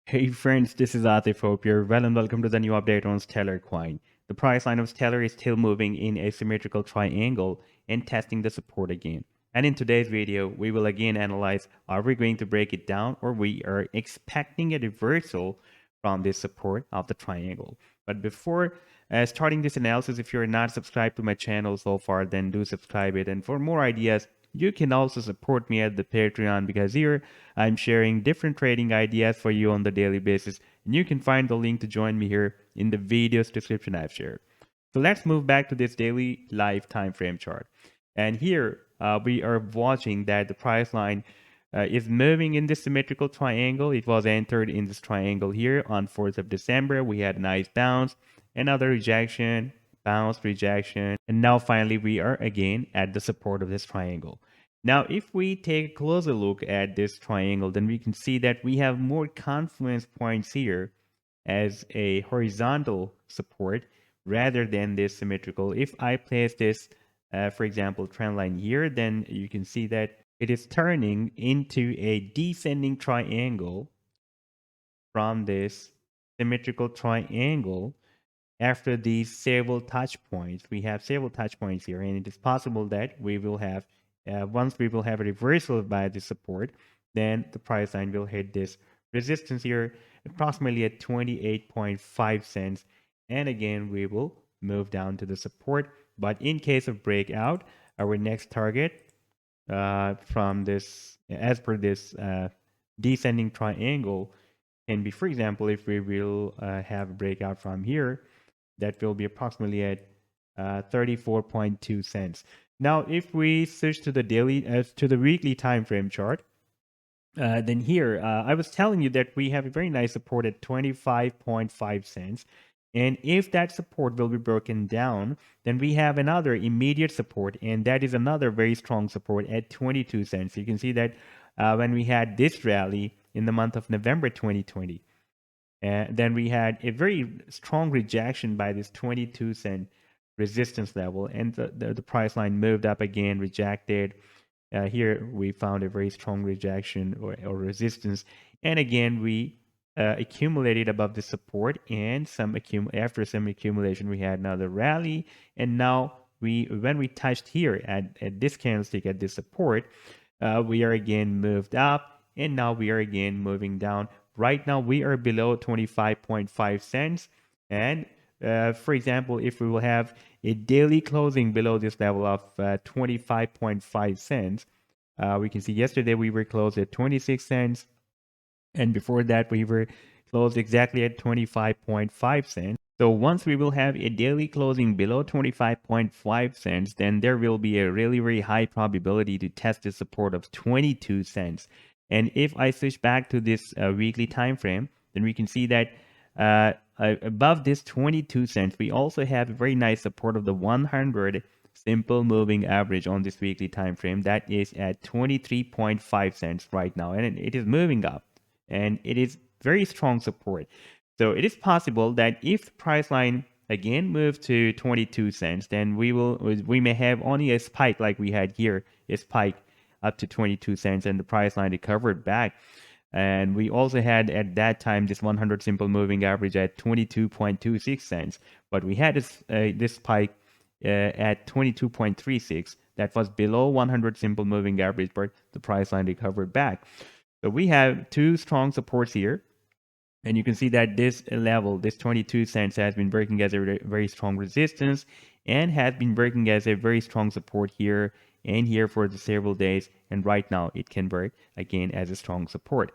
Hey friends, this is Atif. Hope you're well and welcome to the new update on Stellar Coin. The price line of Stellar is still moving in a symmetrical triangle and testing the support again. And in today's video, we will again analyze, are we going to break it down or we are expecting a reversal from this support of the triangle. But before starting this analysis, if you're not subscribed to my channel so far, then do subscribe it. And for more ideas, you can also support me at the Patreon because here I'm sharing different trading ideas for you on the daily basis. And you can find the link to join me here in the video's description I've shared. So let's move back to this daily live time frame chart. And here we are watching that the price line is moving in this symmetrical triangle. It was entered in this triangle here on 4th of December. We had a nice bounce, another rejection, bounce, rejection, and now finally we are again at the support of this triangle. Now, if we take a closer look at this triangle, then we can see that we have more confluence points here as a horizontal support rather than this symmetrical. If I place this, for example, trend line here, then you can see that it is turning into a descending triangle from this symmetrical triangle after these several touch points. We have several touch points here, and it is possible that we will have, once we will have a reversal by the support, then the price line will hit this resistance here approximately at 28.5 cents. And again, we will move down to the support. But in case of breakout, our next target from this, as per this descending triangle, can be, for example, if we will have a breakout from here, that will be approximately at 34.2 cents. Now, if we switch to the daily, to the weekly time frame chart, then here I was telling you that we have a very nice support at 25.5 cents. And if that support will be broken down, then we have another immediate support, and that is another very strong support at 22 cents. You can see that when we had this rally in the month of November 2020, then we had a very strong rejection by this 22-cent resistance level, and the price line moved up again, rejected. Here we found a very strong rejection or resistance, and again we accumulated above the support, and after some accumulation we had another rally, and now when we touched here at this candlestick at this support, we are again moved up, and now we are again moving down. Right now we are below 25.5 cents, and for example, if we will have a daily closing below this level of 25.5 cents, we can see yesterday we were closed at 26 cents, and before that we were closed exactly at 25.5 cents. So once we will have a daily closing below 25.5 cents, then there will be a really, very high probability to test the support of 22 cents. And if I switch back to this weekly time frame, then we can see that above this 22 cents, we also have a very nice support of the 100 simple moving average on this weekly time frame. That is at 23.5 cents right now, and it is moving up, and it is very strong support. So it is possible that if the price line again moves to 22 cents, then we may have only a spike like we had here, a spike up to 22 cents, and the price line recovered back. And we also had at that time this 100 simple moving average at 22.26 cents, but we had this spike at 22.36. That was below 100 simple moving average, but the price line recovered back. So we have two strong supports here. And you can see that this level, this 22 cents, has been working as a very strong resistance and has been working as a very strong support here and here for the several days. And right now it can work again as a strong support.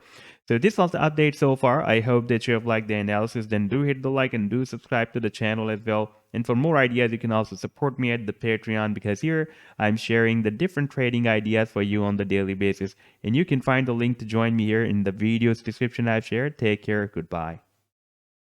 So this was the update so far. I hope that you have liked the analysis. Then do hit the like and do subscribe to the channel as well. And for more ideas, you can also support me at the Patreon, because here I'm sharing the different trading ideas for you on the daily basis. And you can find the link to join me here in the video's description I've shared. Take care. Goodbye.